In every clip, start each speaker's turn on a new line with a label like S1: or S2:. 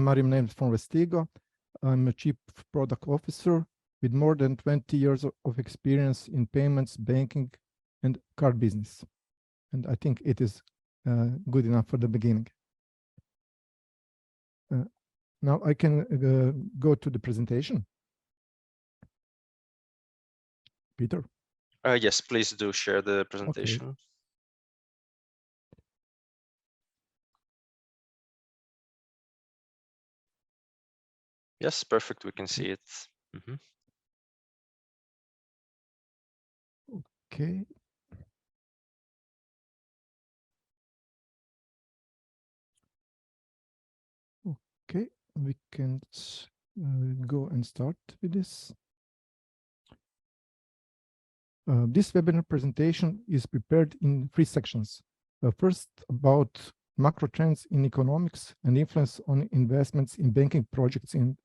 S1: Mario Nemet from Vestigo. I'm a Chief Product Officer with more than 20 years of experience in payments, banking, and card business. And I think it is good enough for the beginning. Now I can go to the presentation. Peter?
S2: Yes, please do share the presentation.
S1: Okay.
S2: Yes, perfect. We can see it.
S1: Okay. Okay, we can go and start with this. This webinar presentation is prepared in 3 sections. First, about macro trends in economics and influence on investments in banking projects in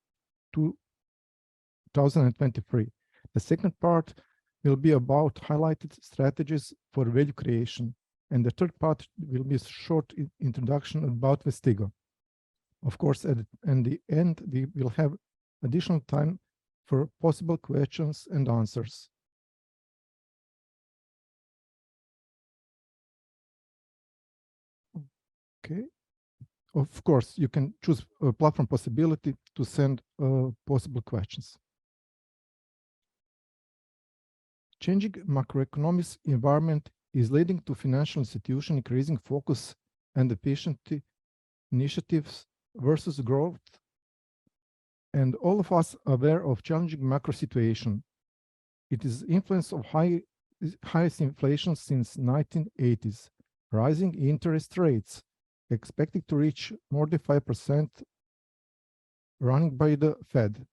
S1: 2023. The second part will be about highlighted strategies for value creation. And the third part will be a short introduction about Vestigo. Of course, at the end, we will have additional time for possible questions and answers. Okay. Of course, you can choose a platform possibility to send possible questions. Changing macroeconomic environment is leading to financial institutions increasing focus and efficiency initiatives versus growth. And all of us are aware of challenging macro situation. It is influence of highest inflation since 1980s, rising interest rates, expected to reach more than 5% running by the Fed.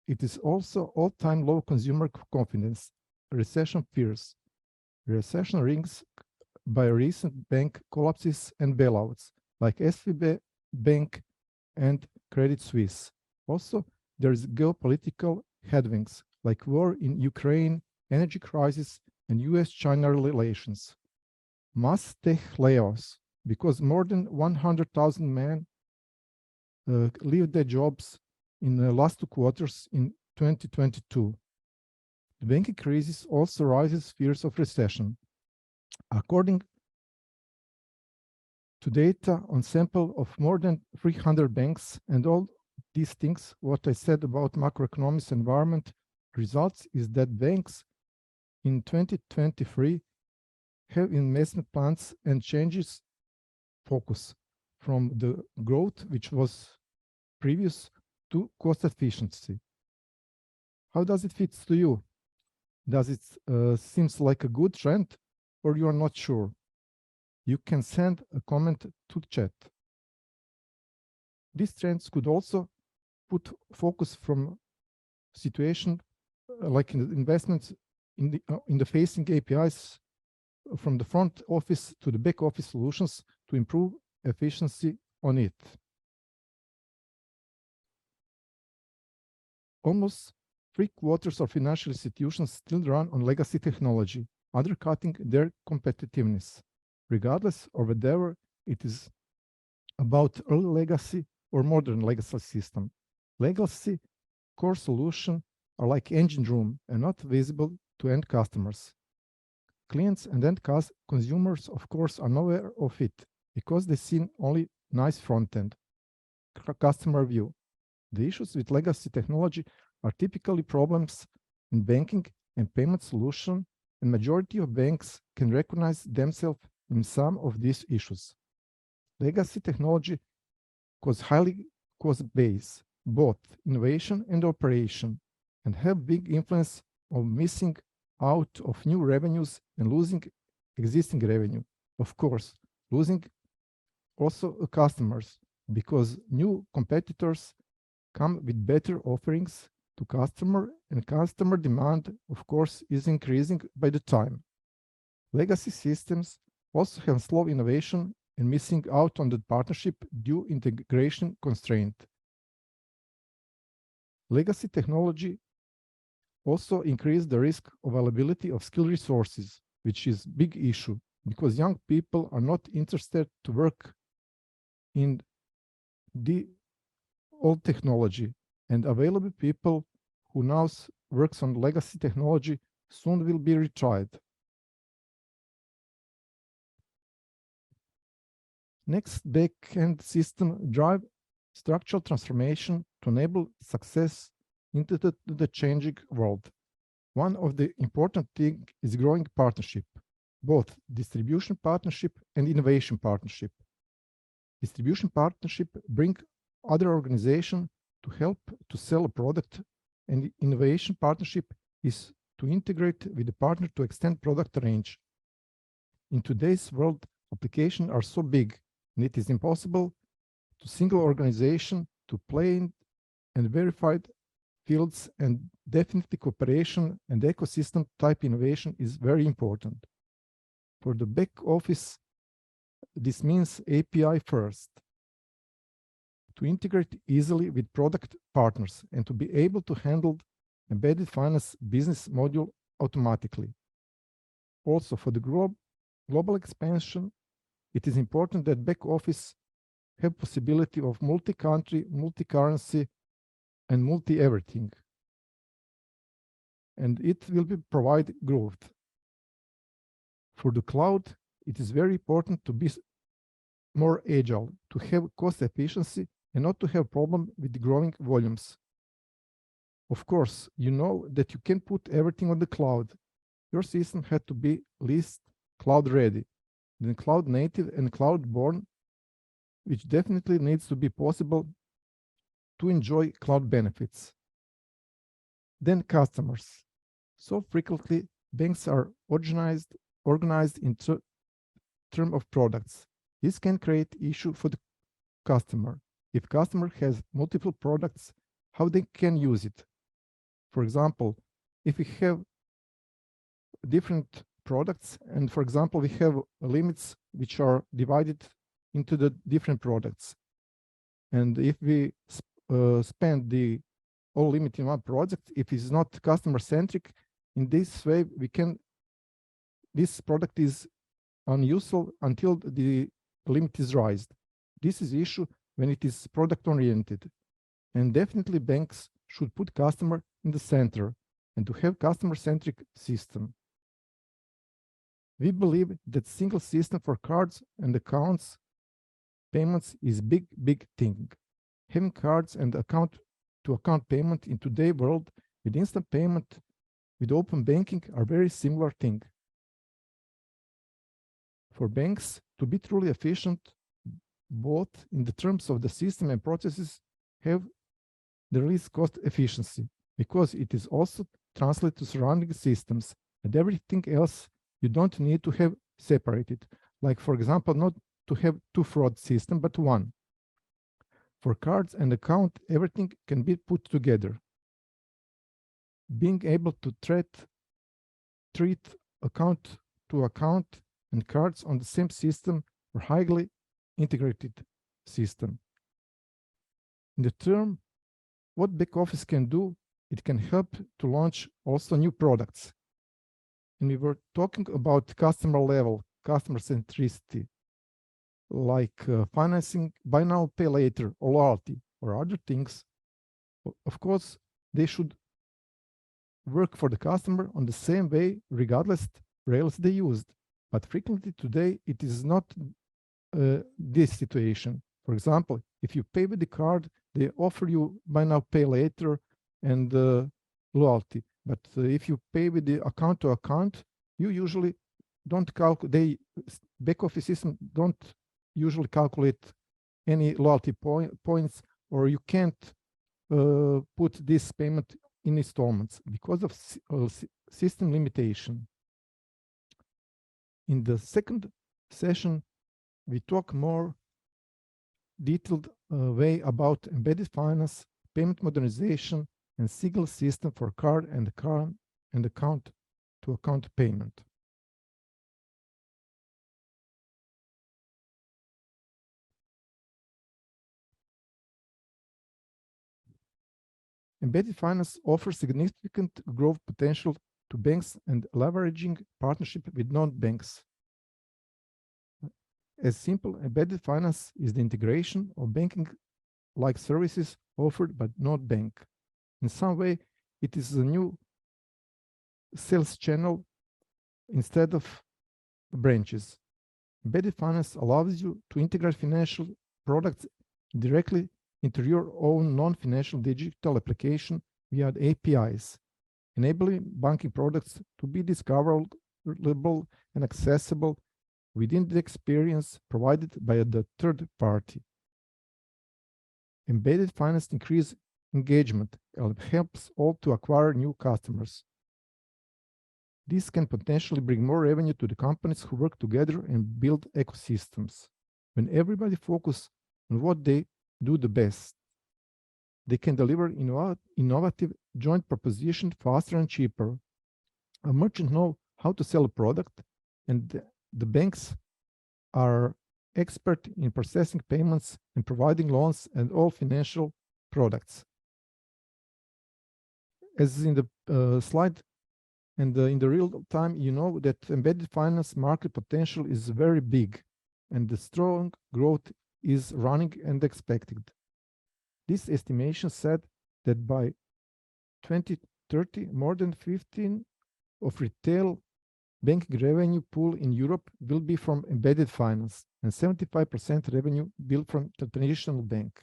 S1: It is also all-time low consumer confidence, recession fears, recession rings by recent bank collapses and bailouts like SVB Bank and Credit Suisse. Also, there is geopolitical headwinds like war in Ukraine, energy crisis, and US-China relations. Mass tech layoffs, because more than 100,000 men leave their jobs in the last 2 quarters in 2022. The banking crisis also raises fears of recession. According to data on sample of more than 300 banks and all these things, what I said about macroeconomic environment results is that banks in 2023 have investment plans and changes focus from the growth, which was previous, to cost efficiency. How does it fit to you? Does it seems like a good trend, or you are not sure? You can send a comment to the chat. These trends could also put focus from situation like in the investments in the facing APIs from the front office to the back office solutions to improve efficiency on it. Almost 3/4 of financial institutions still run on legacy technology, undercutting their competitiveness, regardless of whether it is about early legacy or modern legacy system. Legacy core solutions are like engine room and not visible to end customers. Clients and end consumers, of course, are not aware of it because they see only nice front end, customer view. The issues with legacy technology are typically problems in banking and payment solution, and majority of banks can recognize themselves in some of these issues. Legacy technology was highly cost-based, both innovation and operation, and have big influence on missing out of new revenues and losing existing revenue. Of course, losing also customers because new competitors come with better offerings to customer, and customer demand, of course, is increasing by the time. Legacy systems also have slow innovation and missing out on the partnership due integration constraint. Legacy technology also increase the risk of availability of skilled resources, which is big issue because young people are not interested to work in the old technology, and available people who now works on legacy technology soon will be retired. Next, back-end system drive structural transformation to enable success into the changing world. One of the important things is growing partnership, both distribution partnership and innovation partnership. Distribution partnership bring other organizations to help to sell a product, and innovation partnership is to integrate with the partner to extend product range. In today's world, applications are so big, and it is impossible to single organization to play in and verified fields, and definitely cooperation and ecosystem type innovation is very important. For the back office, this means API first, to integrate easily with product partners and to be able to handle embedded finance business module automatically. Also, for the global expansion, it is important that back office have possibility of multi-country, multi-currency, and multi-everything. And it will provide growth. For the cloud, it is very important to be more agile, to have cost efficiency and not to have problem with growing volumes. Of course, you know that you can put everything on the cloud. Your system had to be at least cloud ready, then cloud native and cloud born, which definitely needs to be possible to enjoy cloud benefits. Then customers. So frequently, banks are organized in terms of products. This can create issue for the customer. If customer has multiple products, how they can use it? For example, if we have different products, and for example, we have limits which are divided into the different products. And if we spend the all limit in one project, if it's not customer centric, in this way, this product is unuseful until the limit is raised. This is issue when it is product oriented. And definitely banks should put customer in the center and to have customer centric system. We believe that single system for cards and accounts payments is big thing. Having cards and account to account payment in today's world with instant payment with open banking are very similar thing. For banks to be truly efficient, both in the terms of the system and processes have the least cost efficiency, because it is also translated to surrounding systems, and everything else you don't need to have separated. Like, for example, not to have two fraud system, but one. For cards and account, everything can be put together. Being able to treat account to account and cards on the same system or highly integrated system. In the term, what back office can do, it can help to launch also new products. And we were talking about customer level, customer centricity, like financing, buy now, pay later, or loyalty, or other things. Of course, they should work for the customer on the same way, regardless rails they used. But frequently today, it is not this situation. For example, if you pay with the card, they offer you buy now, pay later, and loyalty. But if you pay with the account to account, you usually don't calculate, back office system don't usually calculate any loyalty points, or you can't put this payment in installments because of system limitation. In the second session, we talk more detailed way about embedded finance, payment modernization, and single system for card and account to account payment. Embedded finance offers significant growth potential to banks and leveraging partnership with non-banks. As simple, embedded finance is the integration of banking like services offered but not bank. In some way, it is a new sales channel instead of branches. Embedded finance allows you to integrate financial products directly into your own non-financial digital application via APIs, enabling banking products to be discoverable and accessible within the experience provided by the third party. Embedded finance increases engagement and helps all to acquire new customers. This can potentially bring more revenue to the companies who work together and build ecosystems. When everybody focuses on what they do the best, they can deliver innovative joint proposition faster and cheaper. A merchant knows how to sell a product, and the banks are expert in processing payments and providing loans and all financial products. As in the slide and in the real time, you know that embedded finance market potential is very big and the strong growth is running and expected. This estimation said that by 2030, more than 15 of retail banking revenue pool in Europe will be from embedded finance and 75% revenue built from the traditional bank.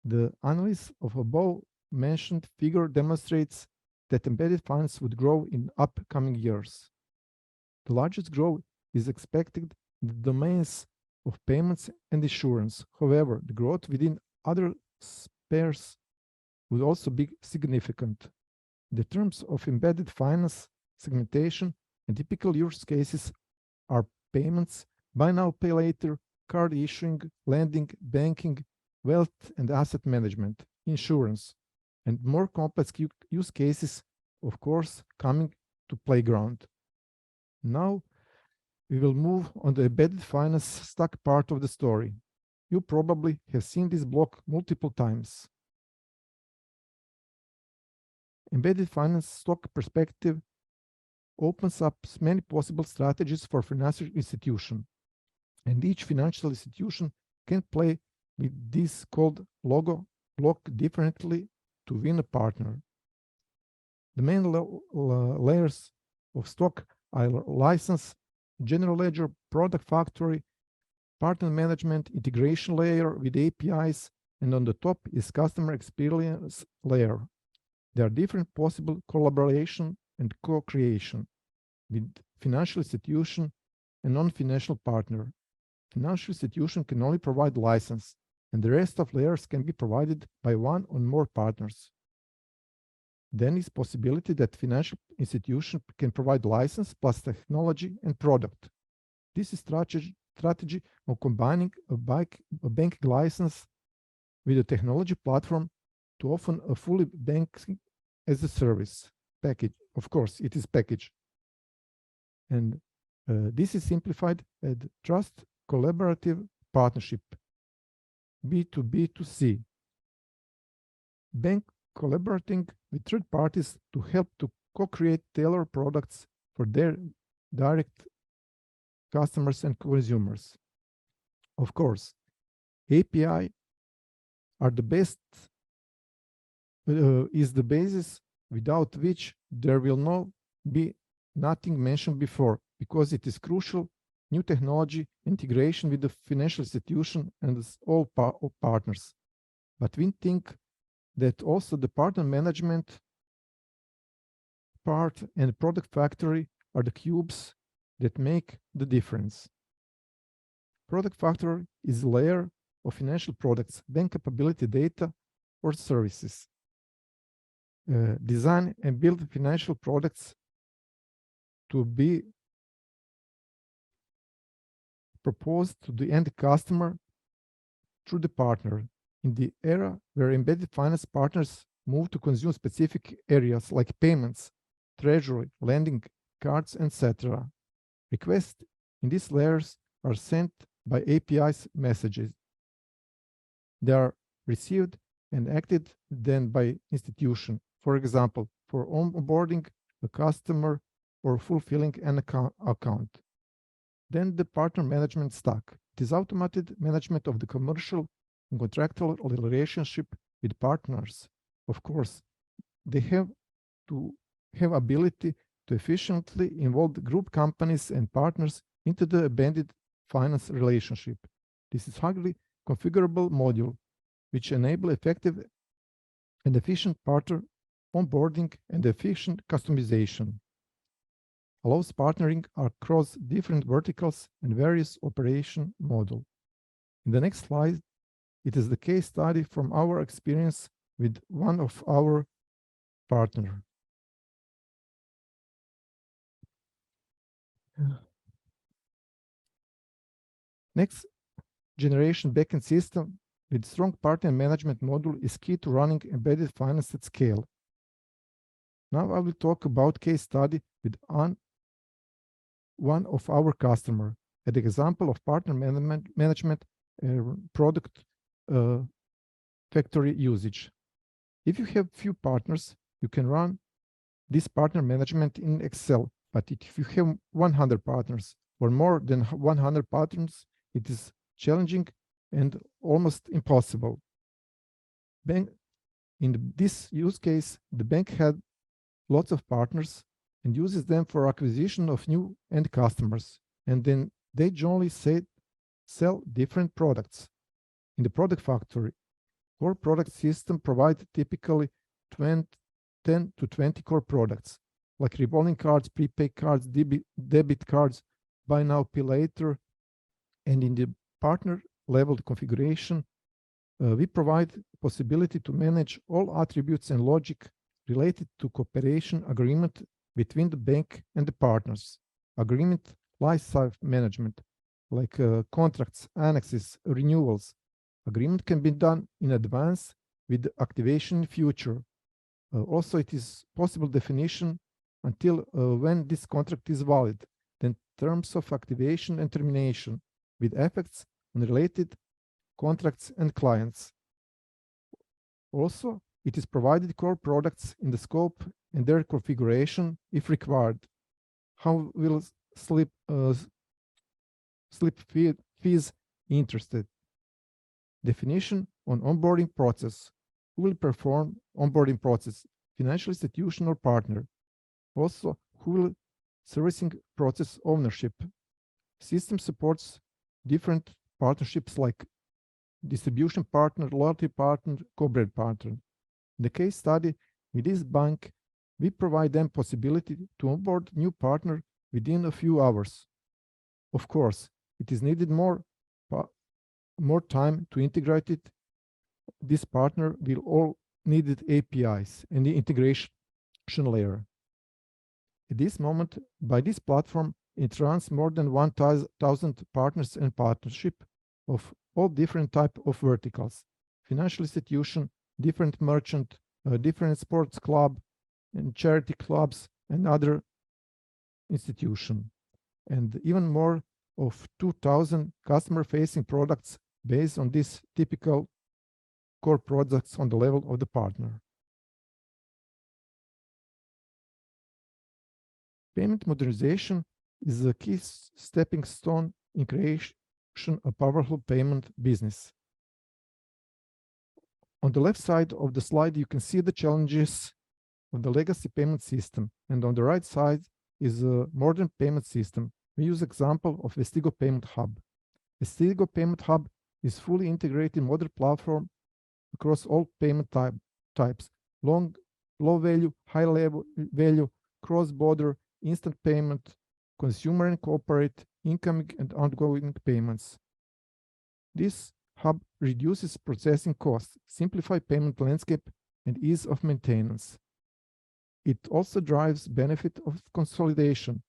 S1: The analysis of above mentioned figure demonstrates that embedded finance would grow in upcoming years. The largest growth is expected in the domains of payments and insurance. However, the growth within other spheres would also be significant. The terms of embedded finance segmentation and typical use cases are payments, buy now, pay later, card issuing, lending, banking, wealth and asset management, insurance, and more complex use cases, of course, coming to playground. Now, we will move on the embedded finance stack part of the story. You probably have seen this block multiple times. Embedded finance stock perspective opens up many possible strategies for financial institution, and each financial institution can play with this called logo block differently to win a partner. The main layers of stock are license, general ledger, product factory, partner management, integration layer with APIs, and on the top is customer experience layer. There are different possible collaboration and co-creation with financial institution and non-financial partner. Financial institution can only provide license, and the rest of layers can be provided by one or more partners. Then is possibility that financial institution can provide license plus technology and product. This is strategy of combining a banking license with a technology platform to offer a fully banking as a service package. Of course, it is package. And this is simplified as trust collaborative partnership, B2B2C. Bank collaborating with third parties to help to co-create tailored products for their direct customers and consumers. Of course, API are the best, is the basis without which there will not be nothing mentioned before, because it is crucial new technology integration with the financial institution and all partners. But we think that also the partner management part and product factory are the cubes that make the difference. Product factory is a layer of financial products, bank capability data or services. Design and build financial products to be proposed to the end customer through the partner. In the era where embedded finance partners move to consume specific areas like payments, treasury, lending, cards, etc., requests in these layers are sent by APIs messages. They are received and acted then by institution, for example, for onboarding a customer or fulfilling an account. Then the partner management stack. It is automated management of the commercial in contractual relationship with partners. Of course, they have to have ability to efficiently involve group companies and partners into the embedded finance relationship. This is highly configurable module, which enable effective and efficient partner onboarding and efficient customization. Allows partnering across different verticals and various operation model. In the next slide, it is the case study from our experience with one of our partner. Next generation backend system with strong partner management module is key to running embedded finance at scale. Now I will talk about case study with one of our customer, an example of partner management product factory usage. If you have few partners, you can run this partner management in Excel, but if you have 100 partners or more than 100 partners, it is challenging and almost impossible. In this use case, the bank had lots of partners and uses them for acquisition of new end customers, and then they generally sell different products. In the product factory, core product system provide typically 10 to 20 core products, like revolving cards, prepaid cards, debit cards, buy now, pay later, and in the partner level configuration, we provide possibility to manage all attributes and logic related to cooperation agreement between the bank and the partners. Agreement lifecycle management, like contracts, annexes, renewals. Agreement can be done in advance with activation in future. Also, it is possible definition until when this contract is valid, then terms of activation and termination with effects on related contracts and clients. Also, it is provided core products in the scope and their configuration if required. How will slip fees interested? Definition on onboarding process. Who will perform onboarding process? Financial institution or partner. Also, who will servicing process ownership? System supports different partnerships like distribution partner, loyalty partner, co-brand partner. In the case study with this bank, we provide them possibility to onboard new partner within a few hours. Of course, it is needed more time to integrate it. This partner will all needed APIs and the integration layer. At this moment, by this platform, it runs more than 1,000 partners and partnership of all different type of verticals. Financial institution, different merchant, different sports club, and charity clubs, and other institution. And even more of 2,000 customer-facing products based on this typical core products on the level of the partner. Payment modernization is a key stepping stone in creation a powerful payment business. On the left side of the slide, you can see the challenges of the legacy payment system, and on the right side is a modern payment system. We use example of Vestigo Payment Hub. Vestigo Payment Hub is fully integrated modern platform across all payment types: low value, high value, cross-border, instant payment, consumer and corporate, incoming and outgoing payments. This hub reduces processing costs, simplify payment landscape, and ease of maintenance. It also drives benefit of consolidation,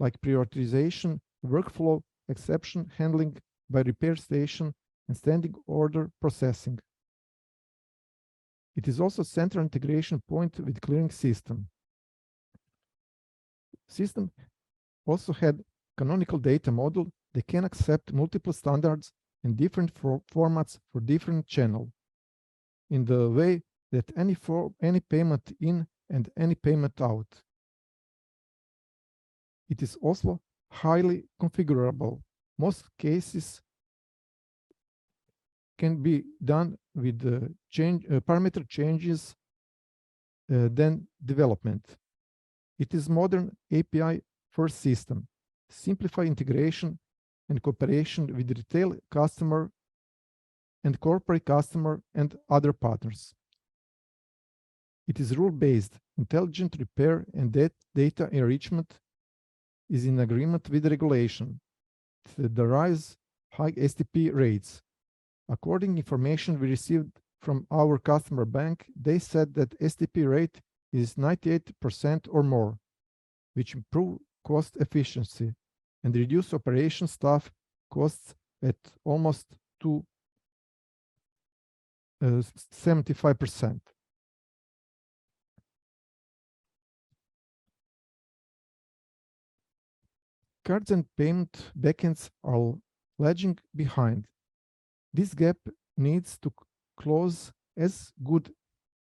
S1: like prioritization, workflow, exception handling by repair station, and standing order processing. It is also central integration point with clearing system. System also had canonical data model that can accept multiple standards and different formats for different channel, in the way that any payment in and any payment out. It is also highly configurable. Most cases can be done with parameter changes than development. It is modern API first system, simplify integration and cooperation with retail customer and corporate customer and other partners. It is rule-based, intelligent repair and data enrichment is in agreement with regulation. It derives high STP rates. According information we received from our customer bank, they said that STP rate is 98% or more, which improve cost efficiency and reduce operation staff costs at almost to 75%. Cards and payment backends are lagging behind. This gap needs to close as good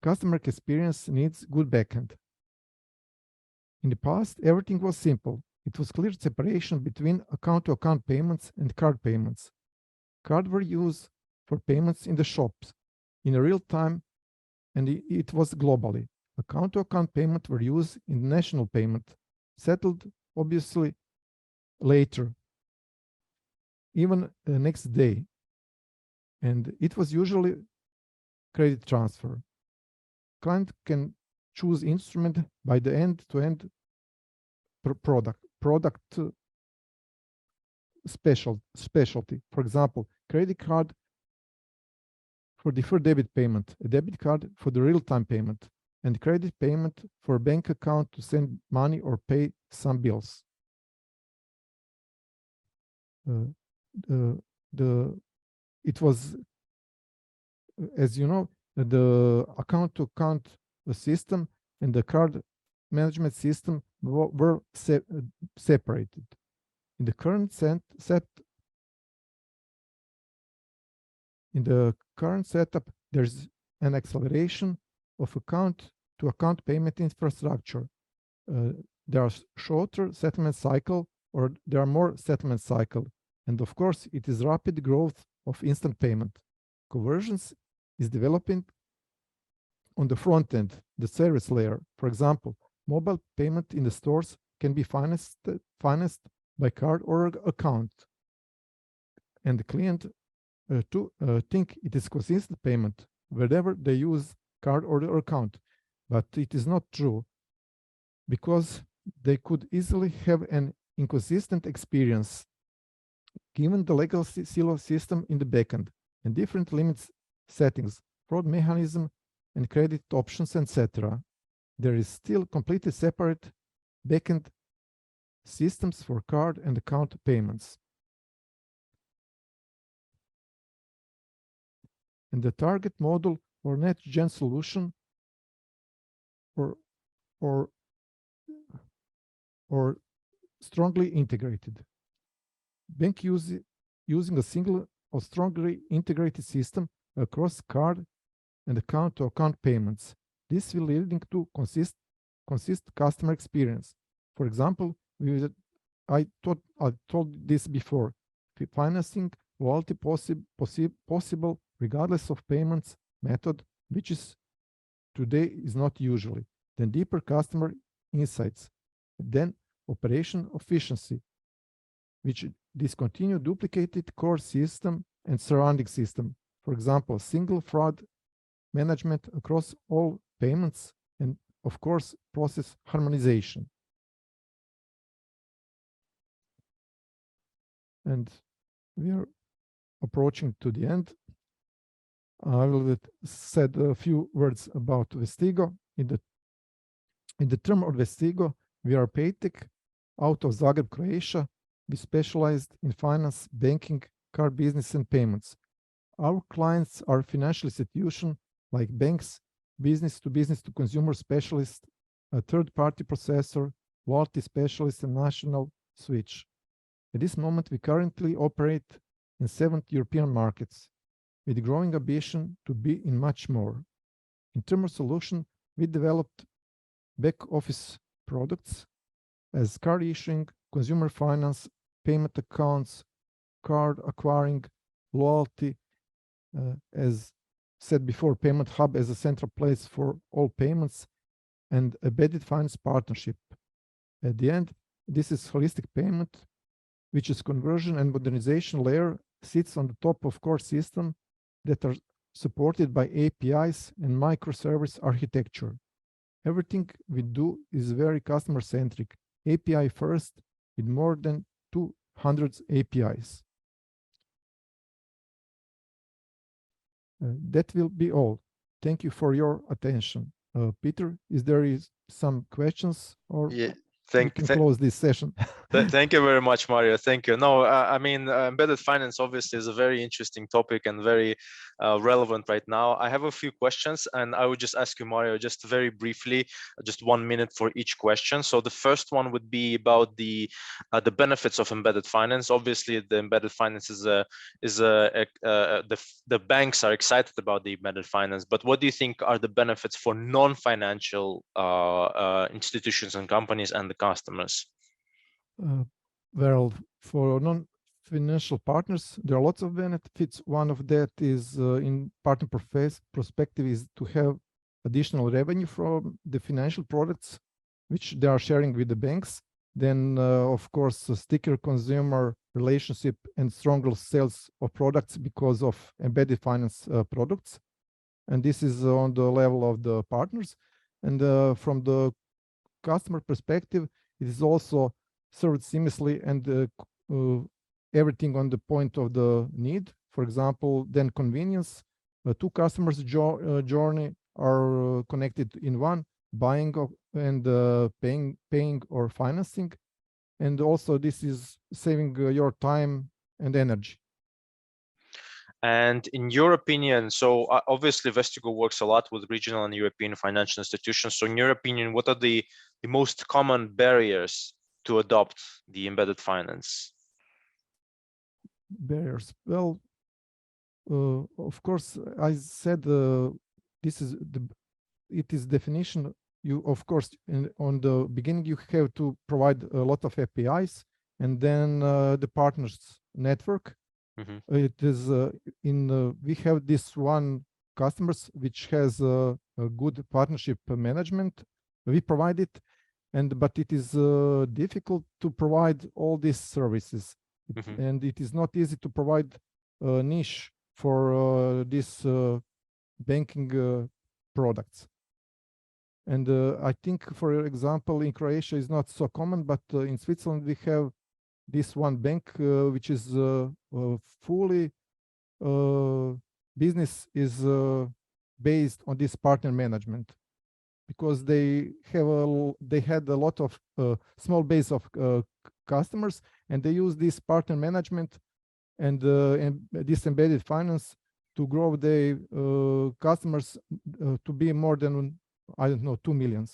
S1: customer experience needs good backend. In the past, everything was simple. It was clear separation between account-to-account payments and card payments. Cards were used for payments in the shops in real time, and it was globally. Account-to-account payments were used in national payment, settled obviously later, even the next day, and it was usually credit transfer. Client can choose instrument by the end-to-end product specialty. For example, credit card for deferred debit payment, a debit card for the real-time payment, and credit payment for bank account to send money or pay some bills. It was, as you know, the account-to-account system and the card management system were separated. In the current setup, there's an acceleration of account-to-account payment infrastructure. There are shorter settlement cycle, or there are more settlement cycle, and of course, it is rapid growth of instant payment. Conversions is developing on the front end, the service layer. For example, mobile payment in the stores can be financed by card or account, and the client think it is consistent payment wherever they use card or account, but it is not true, because they could easily have an inconsistent experience given the legacy silo system in the backend and different limits settings, fraud mechanism, and credit options, etc. There is still completely separate backend systems for card and account payments. And the target model or next-gen solution or strongly integrated. Bank using a single or strongly integrated system across card and account-to-account payments. This will lead to consistent customer experience. For example, I told this before, financing loyalty possible regardless of payments method, which is today is not usually. Then deeper customer insights. Then operation efficiency, which discontinue duplicated core system and surrounding system. For example, single fraud management across all payments, and of course, process harmonization. And we are approaching to the end. I will say a few words about Vestigo. In the term of Vestigo, we are Paytech out of Zagreb, Croatia. We specialized in finance, banking, card business, and payments. Our clients are financial institutions like banks, business to consumer specialists, a third-party processor, loyalty specialist, and national switch. At this moment, we currently operate in 7 European markets, with growing ambition to be in much more. In terms of solution, we developed back-office products as card issuing, consumer finance, payment accounts, card acquiring, loyalty, as said before, payment hub as a central place for all payments, and embedded finance partnership. At the end, this is holistic payment, which is conversion and modernization layer, sits on the top of core system that are supported by APIs and microservice architecture. Everything we do is very customer-centric, API first, with more than 200 APIs. That will be all. Thank you for your attention. Peter, is there some questions, or
S2: Yeah,
S1: we can close this session?
S2: Thank you very much, Mario. Thank you. No, I mean, embedded finance obviously is a very interesting topic and very relevant right now. I have a few questions, and I would just ask you, Mario, just very briefly, just 1 minute for each question. So the first one would be about the benefits of embedded finance. Obviously, the embedded finance the banks are excited about the embedded finance, but what do you think are the benefits for non-financial institutions and companies and the customers?
S1: Well, for non-financial partners, there are lots of benefits. One of that is in partner perspective is to have additional revenue from the financial products, which they are sharing with the banks. Then, of course, a stickier consumer relationship and stronger sales of products because of embedded finance products. And this is on the level of the partners. And from the customer perspective, it is also served seamlessly and everything on the point of the need. For example, then convenience. Two customers' journey are connected in one, buying and paying or financing. And also this is saving your time and energy.
S2: And in your opinion, so obviously Vestigo works a lot with regional and European financial institutions. So in your opinion, what are the most common barriers to adopt the embedded finance?
S1: Barriers. Well, of course, I said it is definition. You, of course, on the beginning, you have to provide a lot of APIs, and then the partners network. It is we have this one customers which has a good partnership management. We provide it, but it is difficult to provide all these services, and it is not easy to provide a niche for these banking products. And I think, for example, in Croatia is not so common, but in Switzerland we have this one bank which is fully business is based on this partner management, because they had a lot of small base of customers, and they use this partner management and this embedded finance to grow the customers to be more than, I don't know, 2 million.